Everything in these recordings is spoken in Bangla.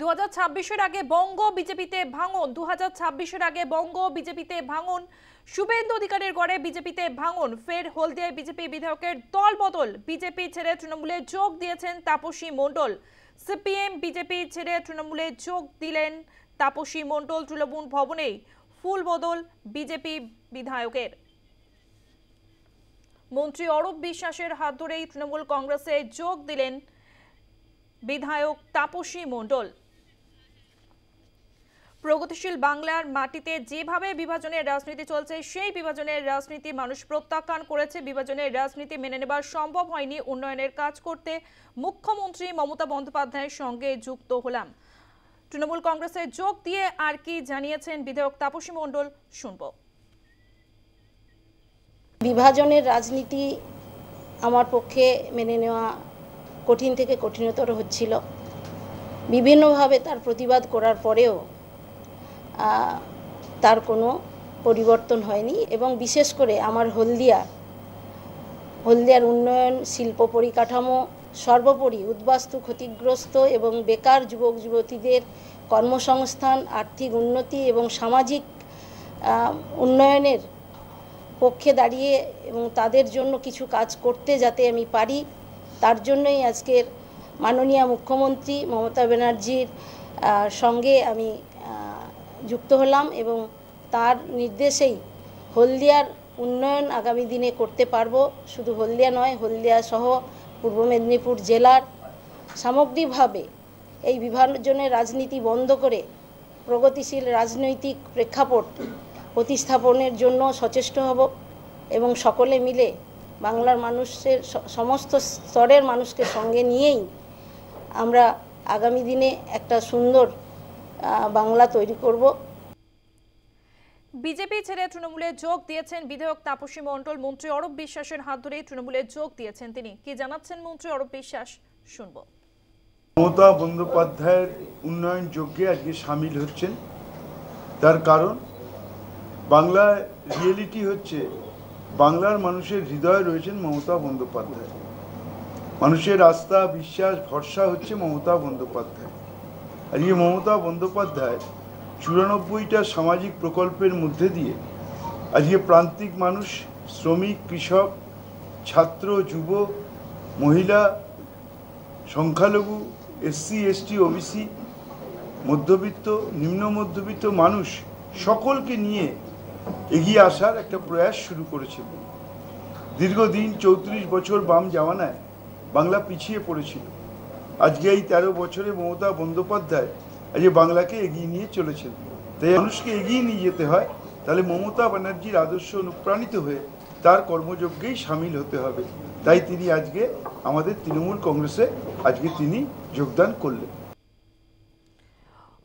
2026-এর আগে বঙ্গ বিজেপিতে ভাঙন। 2026-এর আগে বঙ্গ বিজেপিতে ভাঙন। শুভেন্দু অধিকারীর গড়ে বিজেপিতে ভাঙন। ফের হলদিয়ায় বিজেপি বিধায়কের দল বদল। বিজেপি ছেড়ে তৃণমূলে যোগ দিয়েছেন তাপসী মণ্ডল। সিপিএম বিজেপি ছেড়ে তৃণমূলে যোগ দিলেন তাপসী মণ্ডল। তৃণমূল ভবনেই ফুল বদল বিজেপি বিধায়কের। মন্ত্রী অরূপ বিশ্বাসের হাত ধরেই তৃণমূল কংগ্রেসে যোগ দিলেন বিধায়ক তাপসী মণ্ডল। প্রগতিশীল বাংলার মাটিতে যেভাবে বিভাজনের রাজনীতি চলছে, সেই বিভাজনের রাজনীতি মানুষ প্রত্যাখ্যান করেছে। বিভাজনের রাজনীতি মেনে নেবার সম্ভব হয়নি। উন্নয়নের কাজ করতে মুখ্যমন্ত্রী মমতা বন্দ্যোপাধ্যায়ের সঙ্গে যুক্ত হলাম। তৃণমূল কংগ্রেসে যোগ দিয়ে আর কি জানিয়েছেন বিধায়ক তাপসী মণ্ডল, শুনব। বিভাজনের রাজনীতি আমার পক্ষে মেনে নেওয়া কঠিন থেকে কঠিনতর হচ্ছিল। বিভিন্নভাবে তার প্রতিবাদ করার পরেও তার কোনো পরিবর্তন হয়নি এবং বিশেষ করে আমার হলদিয়ার উন্নয়ন, শিল্প পরিকাঠামো, সর্বোপরি উদ্বাস্তু ক্ষতিগ্রস্ত এবং বেকার যুবক যুবতীদের কর্মসংস্থান, আর্থিক উন্নতি এবং সামাজিক উন্নয়নের পক্ষে দাঁড়িয়ে এবং তাদের জন্য কিছু কাজ করতে যাতে আমি পারি, তার জন্যই আজকের মাননীয় মুখ্যমন্ত্রী মমতা ব্যানার্জির সঙ্গে আমি যুক্ত হলাম এবং তার নির্দেশেই হলদিয়ার উন্নয়ন আগামী দিনে করতে পারবো। শুধু হলদিয়া নয়, হলদিয়া সহ পূর্ব মেদিনীপুর জেলার সামগ্রিকভাবে এই বিভাজনের রাজনীতি বন্ধ করে প্রগতিশীল রাজনৈতিক প্রেক্ষাপট প্রতিস্থাপনের জন্য সচেষ্ট হব এবং সকলে মিলে বাংলার মানুষের সমস্ত স্তরের মানুষকে সঙ্গে নিয়েই আমরা আগামী দিনে একটা সুন্দর বাংলা তৈরি করব। বিজেপি ছেড়ে তৃণমূলে যোগ দিয়েছেন বিধায়ক তাপসী মণ্ডল। মন্ত্রী অরূপ বিশ্বাসের হাত ধরেই তৃণমূলে যোগ দিয়েছেন তিনি। কি জানাচ্ছেন মন্ত্রী অরূপ বিশ্বাস, শুনব। মমতা বন্দ্যোপাধ্যায়ের উন্নয়ন যজ্ঞে আজকে সামিল হচ্ছেন। তার কারণ বাংলার রিয়েলিটি হচ্ছে, বাংলার মানুষের হৃদয়ে রয়েছেন মমতা বন্দ্যোপাধ্যায়। মানুষের আস্থা, বিশ্বাস, ভরসা হচ্ছে মমতা বন্দ্যোপাধ্যায়। আজকে মমতা বন্দ্যোপাধ্যায় 94টা সামাজিক প্রকল্পের মধ্যে দিয়ে আজকে প্রান্তিক মানুষ, শ্রমিক, কৃষক, ছাত্র, যুব, মহিলা, সংখ্যালঘু, এসসি, এসটি, ওবিসি, মধ্যবিত্ত, নিম্ন মধ্যবিত্ত মানুষ সকলকে নিয়ে এগিয়ে আসার একটা প্রয়াস শুরু করেছিল। দীর্ঘদিন 34 বছর বাম জামানায় বাংলা পিছিয়ে পড়েছিল। আজকে এই 13 বছরে মমতা বন্দ্যোপাধ্যায় আজকে বাংলাকে এগিয়ে নিয়ে চলেছেন। তাই মানুষকে এগিয়ে নিয়ে যেতে হয়, তাহলে মমতা ব্যানার্জির আদর্শ অনুপ্রাণিত হয়ে তার কর্মযজ্ঞেই সামিল হতে হবে। তাই তিনি আজকে আমাদের তৃণমূল কংগ্রেসে তিনি যোগদান করলেন।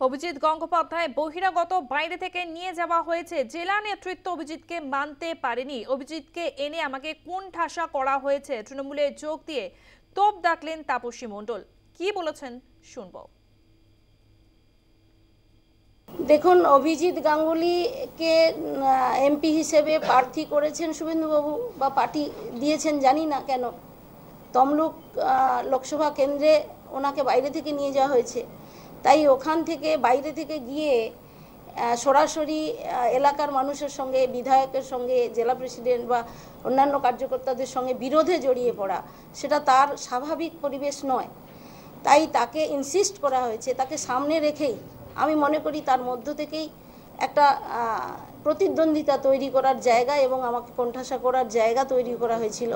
অভিজিৎ গঙ্গোপাধ্যায় বহিরাগত বাইরে থেকে নিয়ে যাওয়া হয়েছে। জেলা নেতৃত্ব অভিজিৎকে মানতে পারেনি। অভিজিৎকে এনে আমাকে কোন ঠাসা করা হয়েছে। তৃণমূলে যোগ দিয়ে তোপ দাগলেন তাপসী মণ্ডল। কি বলেছেন, শুনব। দেখুন, অভিজিৎ গাঙ্গুলিকে এমপি হিসেবে প্রার্থী করেছেন শুভেন্দুবাবু, বা পার্টি দিয়েছেন জানি না কেন। তমলুক লোকসভা কেন্দ্রে ওনাকে বাইরে থেকে নিয়ে যাওয়া হয়েছে। তাই ওখান থেকে বাইরে থেকে গিয়ে সরাসরি এলাকার মানুষের সঙ্গে, বিধায়কের সঙ্গে, জেলা প্রেসিডেন্ট বা অন্যান্য কার্যকর্তাদের সঙ্গে বিরোধে জড়িয়ে পড়া, সেটা তার স্বাভাবিক পরিবেশ নয়। তাই তাকে ইনসিস্ট করা হয়েছে, তাকে সামনে রেখেই আমি মনে করি তার মধ্য থেকেই একটা প্রতিদ্বন্দ্বিতা তৈরি করার জায়গা এবং আমাকে কোণঠাসা করার জায়গা তৈরি করা হয়েছিল।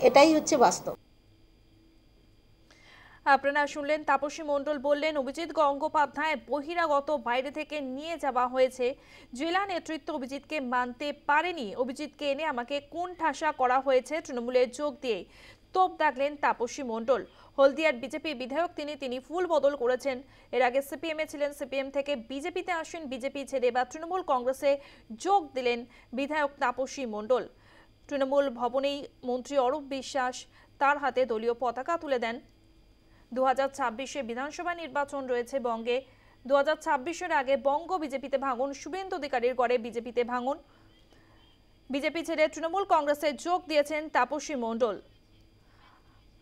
এটাই হচ্ছে বাস্তব। আপনারা শুনলেন তাপসী মণ্ডল বললেন অভিজিৎ গঙ্গোপাধ্যায় বহিরাগত বাইরে থেকে নিয়ে যাওয়া হয়েছে। জেলা নেতৃত্ব অভিজিৎকে মানতে পারেনি। অভিজিৎকে এনে আমাকে কোন ঠাসা করা হয়েছে। তৃণমূলে যোগ দিয়ে তোপ দাগলেন তাপসী মণ্ডল। হলদিয়ার বিজেপি বিধায়ক তিনি ফুল বদল করেছেন। এর আগে সিপিএম এ ছিলেন, সিপিএম থেকে বিজেপিতে আসেন। বিজেপি ছেড়ে এবার তৃণমূল কংগ্রেসে যোগ দিলেন বিধায়ক তাপসী মণ্ডল। তৃণমূল ভবনেই মন্ত্রী অরূপ বিশ্বাস তার হাতে দলীয় পতাকা তুলে দেন। 2026-এ বিধানসভা নির্বাচন রয়েছে বঙ্গে। 2026-এর আগে বঙ্গ বিজেপিতে ভাঙন। শুভেন্দু অধিকারীর গড়ে বিজেপিতে ভাঙন। বিজেপি ছেড়ে তৃণমূল কংগ্রেসে যোগ দিয়েছেন তাপসী মণ্ডল।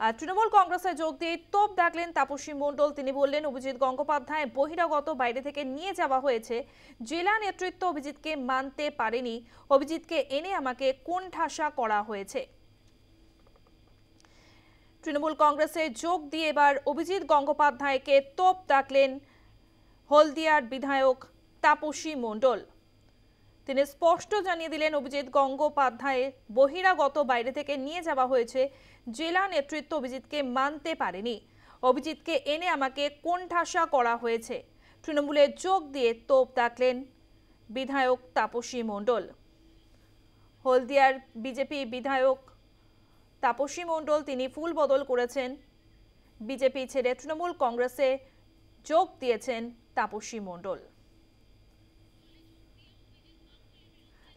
আর তৃণমূল কংগ্রেসে যোগ দিয়ে তোপ দাগলেন তাপসী মণ্ডল। তিনি বললেন, অভিজিৎ গঙ্গোপাধ্যায় বহিরাগত বাইরে থেকে নিয়ে যাওয়া হয়েছে। জেলা নেতৃত্ব অভিজিৎকে মানতে পারেনি। অভিজিৎকে এনে আমাকে কোণঠাসা করা হয়েছে। তৃণমূল কংগ্রেসে যোগ দিয়ে এবার অভিজিৎ গঙ্গোপাধ্যায়কে তোপ দাগলেন হলদিয়ার বিধায়ক তাপসী মণ্ডল। তিনি স্পষ্ট জানিয়ে দিলেন, অভিজিৎ গঙ্গোপাধ্যায় বহিরাগত বাইরে থেকে নিয়ে যাওয়া হয়েছে। জেলা নেতৃত্ব অভিজিৎকে মানতে পারেনি। অভিজিৎকে এনে আমাকে কোণঠাসা করা হয়েছে। তৃণমূলে যোগ দিয়ে তোপ দাগলেন বিধায়ক তাপসী মণ্ডল। হলদিয়ার বিজেপি বিধায়ক তাপসী মণ্ডল তিনি ফুল বদল করেছেন। বিজেপি ছেড়ে তৃণমূল কংগ্রেসে যোগ দিয়েছেন তাপসী মণ্ডল।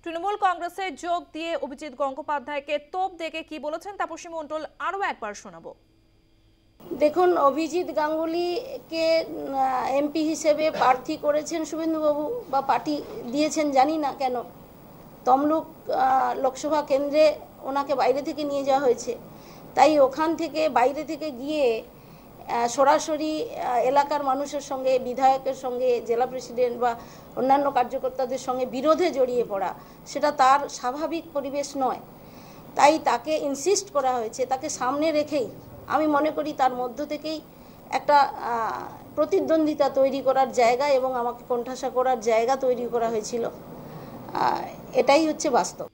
তৃণমূল কংগ্রেসে যোগ দিয়ে অভিজিৎ গঙ্গোপাধ্যায়কে তোপ দেখে কি বলেছেন তাপসী মণ্ডল আরো একবার শোনাবো। দেখুন, অভিজিৎ গাঙ্গুলিকে এমপি হিসেবে প্রার্থী করেছেন শুভেন্দুবাবু, বা পার্টি দিয়েছেন জানি না কেন। তমলুক লোকসভা কেন্দ্রে ওনাকে বাইরে থেকে নিয়ে যাওয়া হয়েছে। তাই ওখান থেকে বাইরে থেকে গিয়ে সরাসরি এলাকার মানুষের সঙ্গে, বিধায়কের সঙ্গে, জেলা প্রেসিডেন্ট বা অন্যান্য কার্যকর্তাদের সঙ্গে বিরোধে জড়িয়ে পড়া, সেটা তার স্বাভাবিক পরিবেশ নয়। তাই তাকে ইনসিস্ট করা হয়েছে। তাকে সামনে রেখেই আমি মনে করি তার মধ্য থেকেই একটা প্রতিদ্বন্দ্বিতা তৈরি করার জায়গা এবং আমাকে কোণঠাসা করার জায়গা তৈরি করা হয়েছিল। এটাই হচ্ছে বাস্তব।